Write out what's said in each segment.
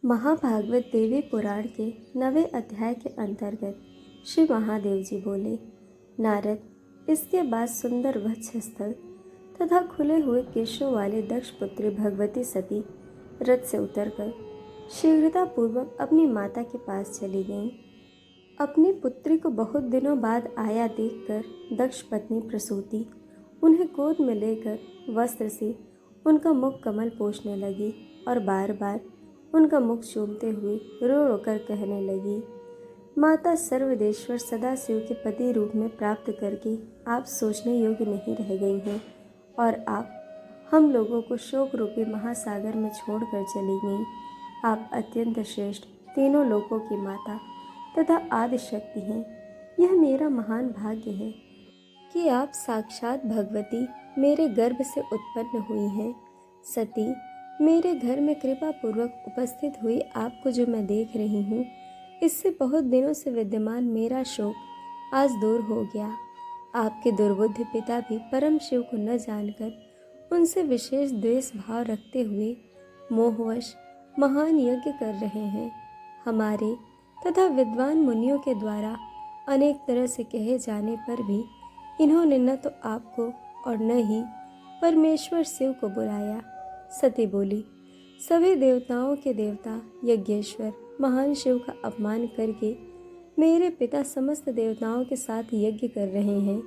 महाभागवत देवी पुराण के 9वें अध्याय के अंतर्गत श्री महादेव जी बोले, नारद, इसके बाद सुंदर वक्ष स्थल तथा खुले हुए केशों वाले दक्ष पुत्री भगवती सती रथ से उतरकर शीघ्रता पूर्वक अपनी माता के पास चली गईं। अपनी पुत्री को बहुत दिनों बाद आया देखकर दक्ष पत्नी प्रसूति उन्हें गोद में लेकर वस्त्र से उनका मुख कमल पोंछने लगी और बार बार उनका मुख चूमते हुए रो रो कर कहने लगी, माता सर्वदेश्वर सदाशिव के पति रूप में प्राप्त करके आप सोचने योग्य नहीं रह गई हैं और आप हम लोगों को शोक रूपी महासागर में छोड़कर चली गईं। आप अत्यंत श्रेष्ठ तीनों लोकों की माता तथा आदि शक्ति हैं। यह मेरा महान भाग्य है कि आप साक्षात भगवती मेरे गर्भ से उत्पन्न हुई हैं। सती, मेरे घर में कृपा पूर्वक उपस्थित हुई आपको जो मैं देख रही हूँ, इससे बहुत दिनों से विद्यमान मेरा शोक आज दूर हो गया। आपके दुर्बुद्ध पिता भी परम शिव को न जानकर उनसे विशेष द्वेष भाव रखते हुए मोहवश महान यज्ञ कर रहे हैं। हमारे तथा विद्वान मुनियों के द्वारा अनेक तरह से कहे जाने पर भी इन्होंने न तो आपको और न ही परमेश्वर शिव को बुलाया। सती बोली, सभी देवताओं के देवता यज्ञेश्वर महान शिव का अपमान करके मेरे पिता समस्त देवताओं के साथ यज्ञ कर रहे हैं।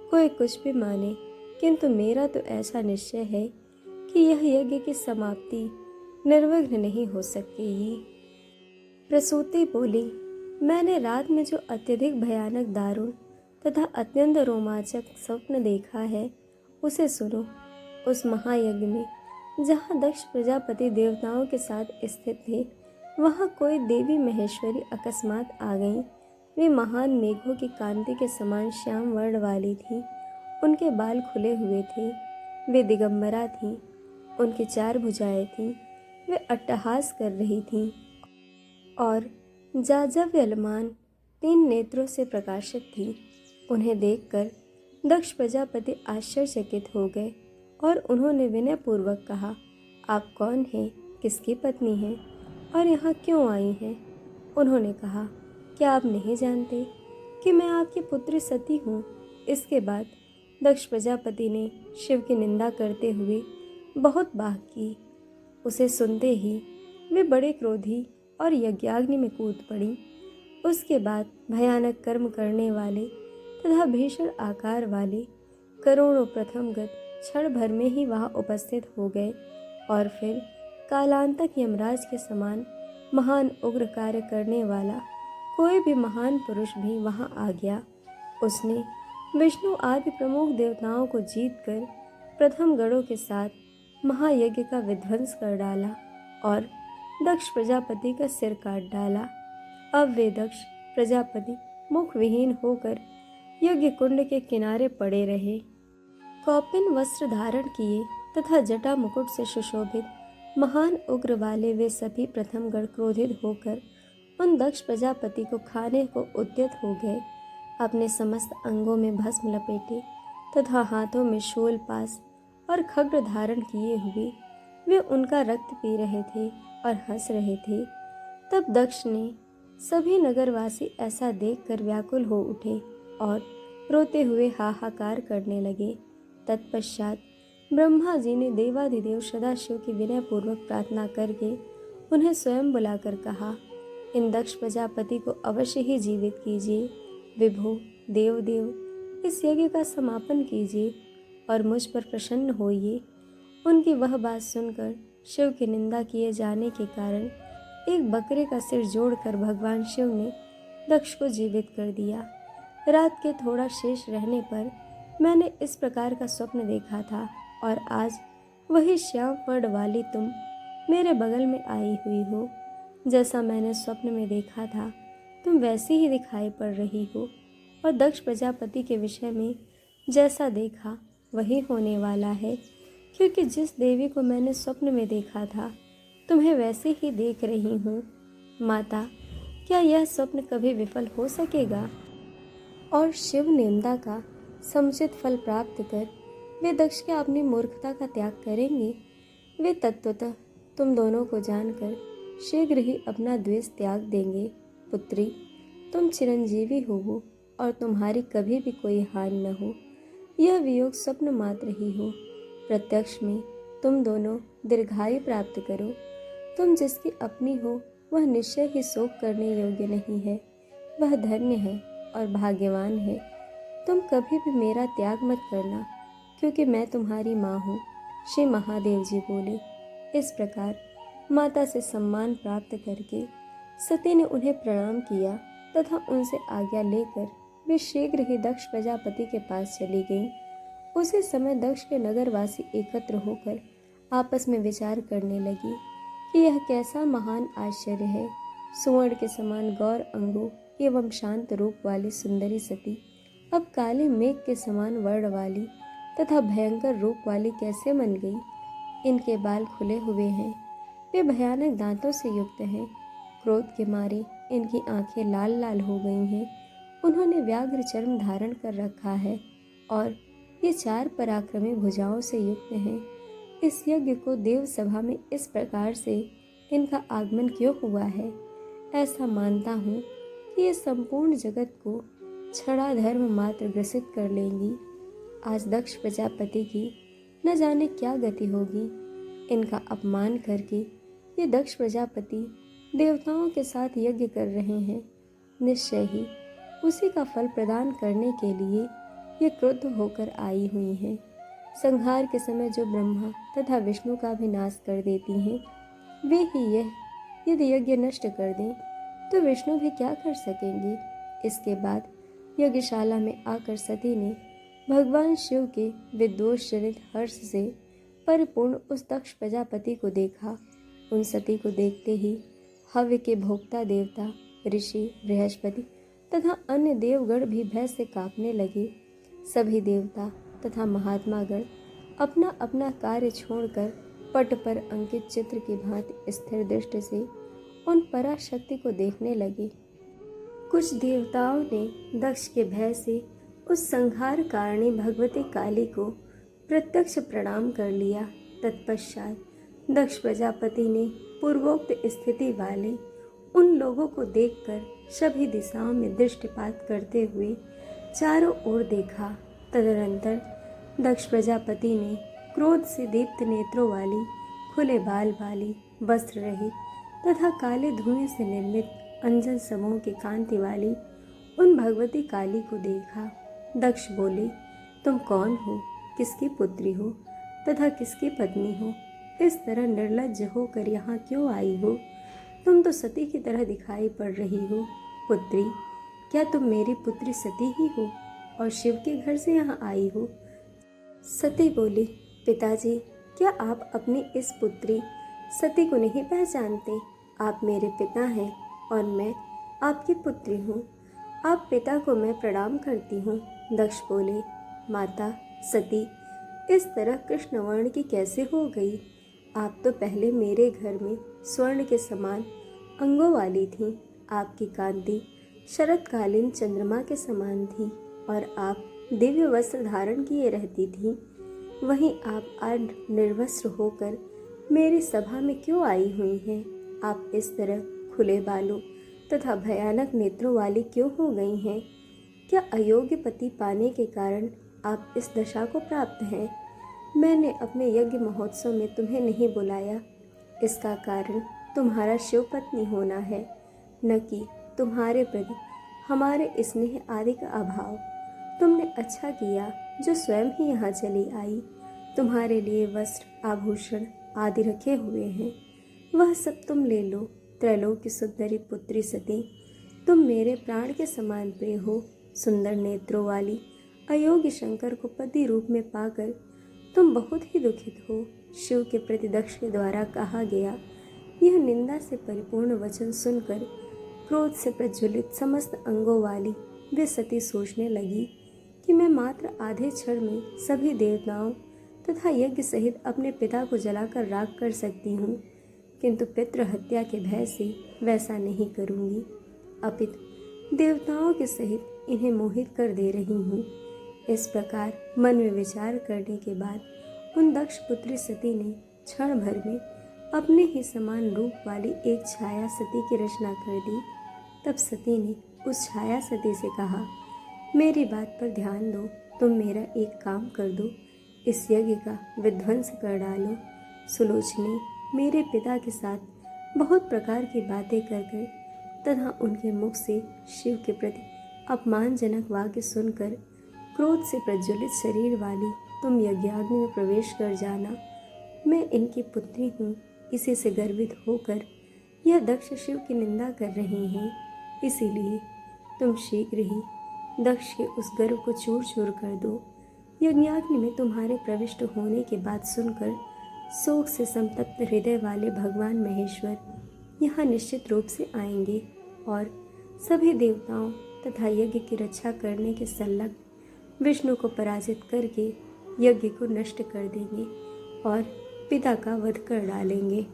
कोई कुछ भी माने, किंतु मेरा तो ऐसा निश्चय है कि यह यज्ञ की समाप्ति निर्विघ्न नहीं हो सकेगी। प्रसूति बोली, मैंने रात में जो अत्यधिक भयानक दारुण तथा अत्यंत रोमांचक स्वप्न देखा है, उसे सुनो। उस महायज्ञ में जहाँ दक्ष प्रजापति देवताओं के साथ स्थित थे, वहाँ कोई देवी महेश्वरी अकस्मात आ गईं। वे महान मेघों की कांति के समान श्याम वर्ण वाली थीं। उनके बाल खुले हुए थे। वे दिगंबरा थीं। उनकी 4 भुजाएं थीं। वे अट्टहास कर रही थीं और जाज्वल्यमान 3 नेत्रों से प्रकाशित थीं। उन्हें देखकर दक्ष प्रजापति आश्चर्यचकित हो गए और उन्होंने विनयपूर्वक कहा, आप कौन हैं, किसकी पत्नी हैं और यहाँ क्यों आई हैं? उन्होंने कहा, क्या आप नहीं जानते कि मैं आपकी पुत्री सती हूँ? इसके बाद दक्ष प्रजापति ने शिव की निंदा करते हुए बहुत बात की। उसे सुनते ही वे बड़े क्रोधी और यज्ञाग्नि में कूद पड़ी। उसके बाद भयानक कर्म करने वाले तथा भीषण आकार वाले करोड़ों प्रथमगत क्षण भर में ही वहाँ उपस्थित हो गए और फिर कालांतक यमराज के समान महान उग्र कार्य करने वाला कोई भी महान पुरुष भी वहाँ आ गया। उसने विष्णु आदि प्रमुख देवताओं को जीतकर प्रथम गणों के साथ महायज्ञ का विध्वंस कर डाला और दक्ष प्रजापति का सिर काट डाला। अब वे दक्ष प्रजापति मुख विहीन होकर यज्ञ कुंड के किनारे पड़े रहे। कौपिन वस्त्र धारण किए तथा जटा मुकुट से सुशोभित महान उग्र वाले वे सभी प्रथम गण क्रोधित होकर उन दक्ष प्रजापति को खाने को उद्यत हो गए। अपने समस्त अंगों में भस्म लपेटे तथा हाथों में शूल पास और खड्ग धारण किए हुए वे उनका रक्त पी रहे थे और हंस रहे थे। तब दक्ष ने सभी नगरवासी ऐसा देखकर व्याकुल हो उठे और रोते हुए हाहाकार करने लगे। तत्पश्चात ब्रह्मा जी ने देवाधिदेव सदाशिव की विनयपूर्वक प्रार्थना करके उन्हें स्वयं बुलाकर कहा, इन दक्ष प्रजापति को अवश्य ही जीवित कीजिए। विभो, देवदेव, इस यज्ञ का समापन कीजिए और मुझ पर प्रसन्न होइए। उनकी वह बात सुनकर शिव की निंदा किए जाने के कारण एक बकरे का सिर जोड़कर भगवान शिव ने दक्ष को जीवित कर दिया। रात के थोड़ा शेष रहने पर मैंने इस प्रकार का स्वप्न देखा था और आज वही श्याम वर्ण वाली तुम मेरे बगल में आई हुई हो। जैसा मैंने स्वप्न में देखा था, तुम वैसी ही दिखाई पड़ रही हो और दक्ष प्रजापति के विषय में जैसा देखा वही होने वाला है, क्योंकि जिस देवी को मैंने स्वप्न में देखा था, तुम्हें वैसे ही देख रही हूँ। माता, क्या यह स्वप्न कभी विफल हो सकेगा? और शिव निंदा का समुचित फल प्राप्त कर वे दक्ष के अपनी मूर्खता का त्याग करेंगे। वे तत्वतः तुम दोनों को जानकर शीघ्र ही अपना द्वेष त्याग देंगे। पुत्री, तुम चिरंजीवी हो और तुम्हारी कभी भी कोई हानि न हो। यह वियोग स्वप्न मात्र ही हो। प्रत्यक्ष में तुम दोनों दीर्घायु प्राप्त करो। तुम जिसकी अपनी हो वह निश्चय ही शोक करने योग्य नहीं है। वह धन्य है और भाग्यवान है। तुम कभी भी मेरा त्याग मत करना, क्योंकि मैं तुम्हारी माँ हूँ। श्री महादेव जी बोले। इस प्रकार माता से सम्मान प्राप्त करके सती ने उन्हें प्रणाम किया तथा उनसे आज्ञा लेकर वे शीघ्र ही दक्ष प्रजापति के पास चली गईं। उसी समय दक्ष के नगरवासी एकत्र होकर आपस में विचार करने लगी कि यह कैसा महान आश्चर्य है। सुवर्ण के समान गौर अंगों एवं शांत रूप वाली सुंदरी सती अब काले मेघ के समान वर्ण वाली तथा भयंकर रूप वाली कैसे बन गई। इनके बाल खुले हुए हैं, वे भयानक दांतों से युक्त हैं। क्रोध के मारे इनकी आंखें लाल लाल हो गई हैं। उन्होंने व्याघ्र चर्म धारण कर रखा है और ये 4 पराक्रमी भुजाओं से युक्त हैं। इस यज्ञ को देव सभा में इस प्रकार से इनका आगमन क्यों हुआ है? ऐसा मानता हूँ कि ये संपूर्ण जगत को छड़ा धर्म मात्र ग्रसित कर लेंगी। आज दक्ष प्रजापति की न जाने क्या गति होगी। इनका अपमान करके ये दक्ष प्रजापति देवताओं के साथ यज्ञ कर रहे हैं। निश्चय ही उसी का फल प्रदान करने के लिए ये क्रुद्ध होकर आई हुई हैं। संहार के समय जो ब्रह्मा तथा विष्णु का भी नाश कर देती हैं, वे ही यह यदि यज्ञ नष्ट कर दें तो विष्णु भी क्या कर सकेंगे। इसके बाद यज्ञशाला में आकर सती ने भगवान शिव के विद्वेष जनित हर्ष से परिपूर्ण उस दक्ष प्रजापति को देखा। उन सती को देखते ही हव्य के भोक्ता देवता, ऋषि, बृहस्पति तथा अन्य देवगण भी भय से कांपने लगे। सभी देवता तथा महात्मागण अपना अपना कार्य छोड़कर पट पर अंकित चित्र की भांति स्थिर दृष्टि से उन पराशक्ति को देखने लगे। कुछ देवताओं ने दक्ष के भय से उस संहार कारिणी भगवती काली को प्रत्यक्ष प्रणाम कर लिया। तत्पश्चात दक्ष प्रजापति ने पूर्वोक्त स्थिति वाले उन लोगों को देखकर सभी दिशाओं में दृष्टिपात करते हुए चारों ओर देखा। तदनंतर दक्ष प्रजापति ने क्रोध से दीप्त नेत्रों वाली, खुले बाल वाली, वस्त्र रहित तथा काले धुएं से निर्मित अंजन समूह की कांति वाली उन भगवती काली को देखा। दक्ष बोले, तुम कौन हो, किसकी पुत्री हो तथा किसकी पत्नी हो? इस तरह निर्लज्ज होकर यहाँ क्यों आई हो? तुम तो सती की तरह दिखाई पड़ रही हो। पुत्री, क्या तुम मेरी पुत्री सती ही हो और शिव के घर से यहाँ आई हो? सती बोली, पिताजी, क्या आप अपनी इस पुत्री सती को नहीं पहचानते? आप मेरे पिता हैं और मैं आपकी पुत्री हूँ। आप पिता को मैं प्रणाम करती हूँ। दक्ष बोले, माता सती इस तरह कृष्ण वर्ण की कैसे हो गई? आप तो पहले मेरे घर में स्वर्ण के समान अंगों वाली थीं। आपकी कांति शरतकालीन चंद्रमा के समान थी और आप दिव्य वस्त्र धारण किए रहती थीं। वहीं आप आज निर्वस्त्र होकर मेरी सभा में क्यों आई हुई हैं? आप इस तरह खुले बालों तथा भयानक नेत्रों वाली क्यों हो गई हैं? क्या अयोग्य पति पाने के कारण आप इस दशा को प्राप्त हैं? मैंने अपने यज्ञ महोत्सव में तुम्हें नहीं बुलाया। इसका कारण तुम्हारा शिव पत्नी होना है, न कि तुम्हारे प्रति हमारे स्नेह आदि का अभाव। तुमने अच्छा किया जो स्वयं ही यहाँ चली आई। तुम्हारे लिए वस्त्र, आभूषण आदि रखे हुए हैं, वह सब तुम ले लो। त्रैलोक्य सुंदरी पुत्री सती, तुम मेरे प्राण के समान प्रिय हो। सुंदर नेत्रों वाली अयोग्य शंकर को पति रूप में पाकर तुम बहुत ही दुखित हो। शिव के प्रति दक्ष के द्वारा कहा गया यह निंदा से परिपूर्ण वचन सुनकर क्रोध से प्रज्वलित समस्त अंगों वाली वे सती सोचने लगी कि मैं मात्र आधे क्षण में सभी देवताओं तथा यज्ञ सहित अपने पिता को जलाकर राख कर सकती हूँ, किंतु पितृ हत्या के भय से वैसा नहीं करूँगी। अपितु देवताओं के सहित इन्हें मोहित कर दे रही हूँ। इस प्रकार मन में विचार करने के बाद उन दक्ष पुत्री सती ने क्षण भर में अपने ही समान रूप वाली एक छाया सती की रचना कर दी। तब सती ने उस छाया सती से कहा, मेरी बात पर ध्यान दो, तुम मेरा एक काम कर दो, इस यज्ञ का विध्वंस कर डालो। सुलोचनी मेरे पिता के साथ बहुत प्रकार की बातें कर कर तथा उनके मुख से शिव के प्रति अपमानजनक वाक्य सुनकर क्रोध से प्रज्वलित शरीर वाली तुम यज्ञाग्नि में प्रवेश कर जाना। मैं इनकी पुत्री हूँ, इसी से गर्वित होकर यह दक्ष शिव की निंदा कर रहे हैं, इसीलिए तुम शीघ्र ही दक्ष के उस गर्व को चूर चूर कर दो। यज्ञाग्नि में तुम्हारे प्रविष्ट होने की बात सुनकर शोक से संतप्त हृदय वाले भगवान महेश्वर यहाँ निश्चित रूप से आएंगे और सभी देवताओं तथा यज्ञ की रक्षा करने के संलग्न विष्णु को पराजित करके यज्ञ को नष्ट कर देंगे और पिता का वध कर डालेंगे।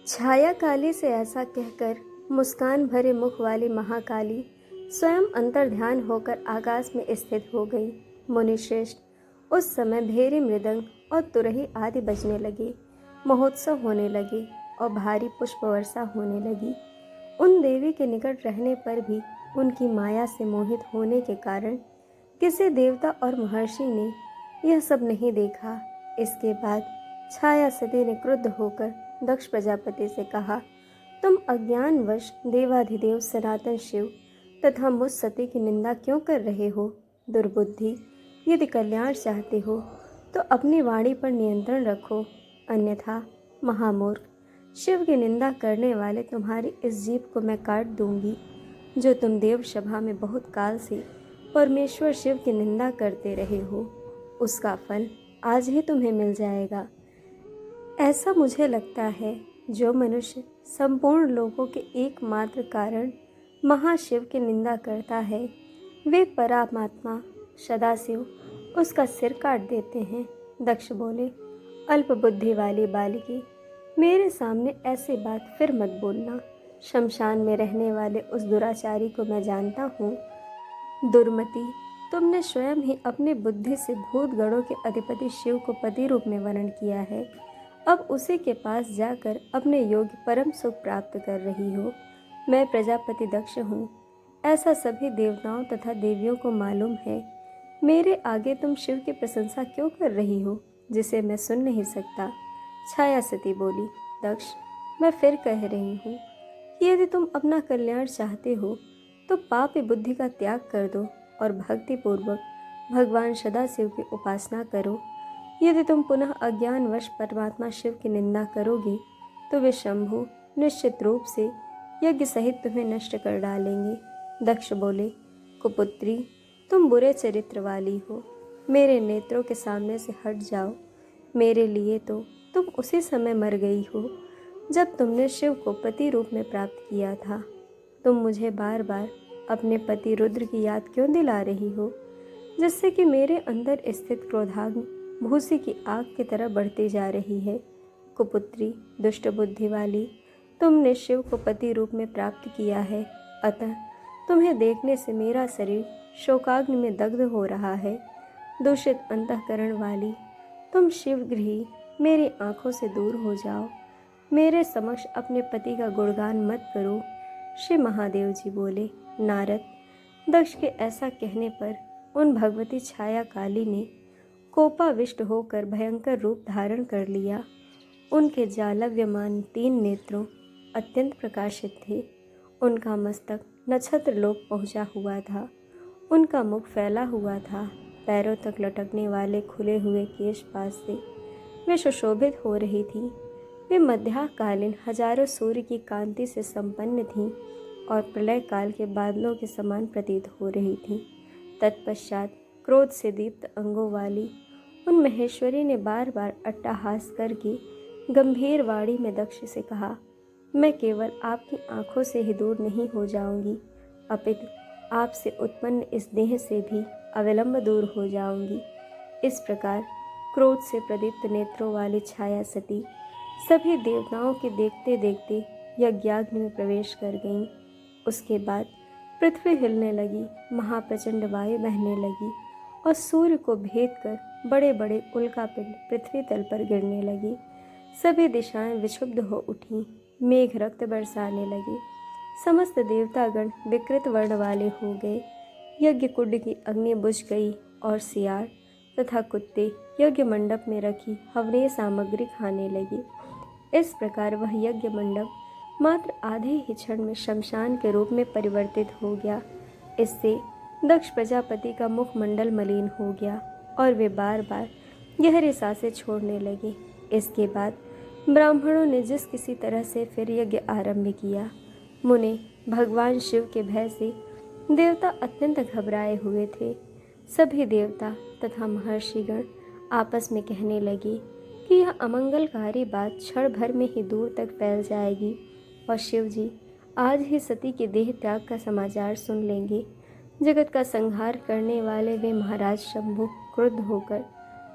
छाया काली से ऐसा कहकर मुस्कान भरे मुख वाली महाकाली स्वयं अंतर्ध्यान होकर आकाश में स्थित हो गई। मुनिश्रेष्ठ, उस समय भेरी मृदंग और तुरही आदि बजने लगे, महोत्सव होने लगे और भारी पुष्प वर्षा होने लगी। उन देवी के निकट रहने पर भी उनकी माया से मोहित होने के कारण किसी देवता और महर्षि ने यह सब नहीं देखा। इसके बाद छाया सती ने क्रुद्ध होकर दक्ष प्रजापति से कहा, तुम अज्ञानवश देवाधिदेव सनातन शिव तथा मुझ सती की निंदा क्यों कर रहे हो? दुर्बुद्धि, यदि कल्याण चाहते हो तो अपनी वाणी पर नियंत्रण रखो, अन्यथा महामूर्ख, शिव की निंदा करने वाले तुम्हारी इस जीभ को मैं काट दूंगी। जो तुम देव सभा में बहुत काल से परमेश्वर शिव की निंदा करते रहे हो, उसका फल आज ही तुम्हें मिल जाएगा। ऐसा मुझे लगता है, जो मनुष्य संपूर्ण लोगों के एकमात्र कारण महाशिव की निंदा करता है, वे परमात्मा सदाशिव उसका सिर काट देते हैं। दक्ष बोले, अल्प बुद्धि वाली बालिकी, मेरे सामने ऐसी बात फिर मत बोलना। शमशान में रहने वाले उस दुराचारी को मैं जानता हूँ। दुर्मति, तुमने स्वयं ही अपनी बुद्धि से भूत गणों के अधिपति शिव को पति रूप में वर्ण किया है। अब उसी के पास जाकर अपने योग्य परम सुख प्राप्त कर रही हो। मैं प्रजापति दक्ष हूँ, ऐसा सभी देवताओं तथा देवियों को मालूम है। मेरे आगे तुम शिव की प्रशंसा क्यों कर रही हो, जिसे मैं सुन नहीं सकता? छाया सती बोली, दक्ष, मैं फिर कह रही हूँ कि यदि तुम अपना कल्याण चाहते हो तो पापी बुद्धि का त्याग कर दो और भक्तिपूर्वक भगवान सदाशिव की उपासना करो। यदि तुम पुनः अज्ञानवश परमात्मा शिव की निंदा करोगे तो वे शंभु निश्चित रूप से यज्ञ सहित तुम्हें नष्ट कर डालेंगे। दक्ष बोले, कुपुत्री, तुम बुरे चरित्र वाली हो, मेरे नेत्रों के सामने से हट जाओ। मेरे लिए तो तुम उसी समय मर गई हो जब तुमने शिव को पति रूप में प्राप्त किया था। तुम मुझे बार बार अपने पति रुद्र की याद क्यों दिला रही हो, जिससे कि मेरे अंदर स्थित क्रोधाग्नि भूसी की आग की तरह बढ़ती जा रही है। कुपुत्री, दुष्ट बुद्धि वाली, तुमने शिव को पति रूप में प्राप्त किया है, अतः तुम्हें देखने से मेरा शरीर शोकाग्नि में दग्ध हो रहा है। दूषित अंतःकरण वाली, तुम शीघ्र मेरी आंखों से दूर हो जाओ। मेरे समक्ष अपने पति का गुणगान मत करो। श्री महादेव जी बोले, नारद, दक्ष के ऐसा कहने पर उन भगवती छाया काली ने कोपाविष्ट होकर भयंकर रूप धारण कर लिया। उनके जालव्यमान 3 नेत्रों अत्यंत प्रकाशित थे। उनका मस्तक नक्षत्र लोक पहुँचा हुआ था। उनका मुख फैला हुआ था। पैरों तक लटकने वाले खुले हुए केश पास से वे सुशोभित हो रही थी। वे मध्याकालीन हजारों सूर्य की कांति से संपन्न थीं और प्रलय काल के बादलों के समान प्रतीत हो रही थीं। तत्पश्चात क्रोध से दीप्त अंगों वाली उन महेश्वरी ने बार बार अट्टहास करके गंभीर वाणी में दक्ष से कहा, मैं केवल आपकी आंखों से ही दूर नहीं हो जाऊंगी, अपितु आपसे उत्पन्न इस देह से भी अविलंब दूर हो जाऊंगी। इस प्रकार क्रोध से प्रदीप्त नेत्रों वाली छाया सती सभी देवताओं के देखते देखते यज्ञाग्नि में प्रवेश कर गईं। उसके बाद पृथ्वी हिलने लगी, महाप्रचंड वायु बहने लगी और सूर्य को भेद कर बड़े बड़े उल्कापिंड पृथ्वी तल पर गिरने लगी। सभी दिशाएं विक्षुब्ध हो उठीं, मेघ रक्त बरसाने लगे, समस्त देवतागण विकृत वर्ण वाले हो गए। यज्ञ कुंड की अग्नि बुझ गई और सियार तथा कुत्ते यज्ञ मंडप में रखी हवनीय सामग्री खाने लगे। इस प्रकार वह यज्ञ मंडप मात्र आधे ही क्षण में शमशान के रूप में परिवर्तित हो गया। इससे दक्ष प्रजापति का मुखमंडल मलिन हो गया और वे बार बार गहरी सांसें छोड़ने लगे। इसके बाद ब्राह्मणों ने जिस किसी तरह से फिर यज्ञ आरंभ किया। मुने भगवान शिव के भय से देवता अत्यंत घबराए हुए थे। सभी देवता तथा महर्षिगण आपस में कहने लगे कि यह अमंगलकारी बात क्षण भर में ही दूर तक फैल जाएगी और शिव जी आज ही सती के देह त्याग का समाचार सुन लेंगे। जगत का संहार करने वाले वे महाराज शंभु क्रुद्ध होकर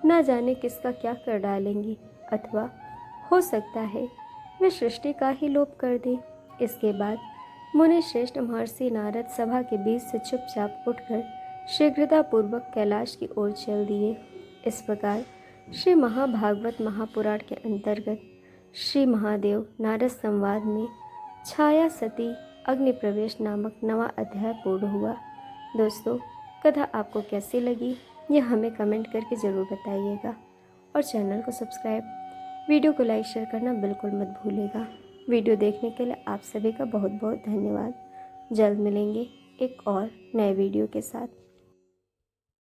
न जाने किसका क्या कर डालेंगे, अथवा हो सकता है वे सृष्टि का ही लोप कर दें। इसके बाद मुनि श्रेष्ठ महर्षि नारद सभा के बीच से चुपचाप उठकर शीघ्रतापूर्वक कैलाश की ओर चल दिए। इस प्रकार श्री महाभागवत महापुराण के अंतर्गत श्री महादेव नारद संवाद में छाया सती अग्नि प्रवेश नामक नवा अध्याय पूर्ण हुआ। दोस्तों, कथा आपको कैसी लगी यह हमें कमेंट करके ज़रूर बताइएगा और चैनल को सब्सक्राइब, वीडियो को लाइक शेयर करना बिल्कुल मत भूलिएगा। वीडियो देखने के लिए आप सभी का बहुत बहुत धन्यवाद। जल्द मिलेंगे एक और नए वीडियो के साथ।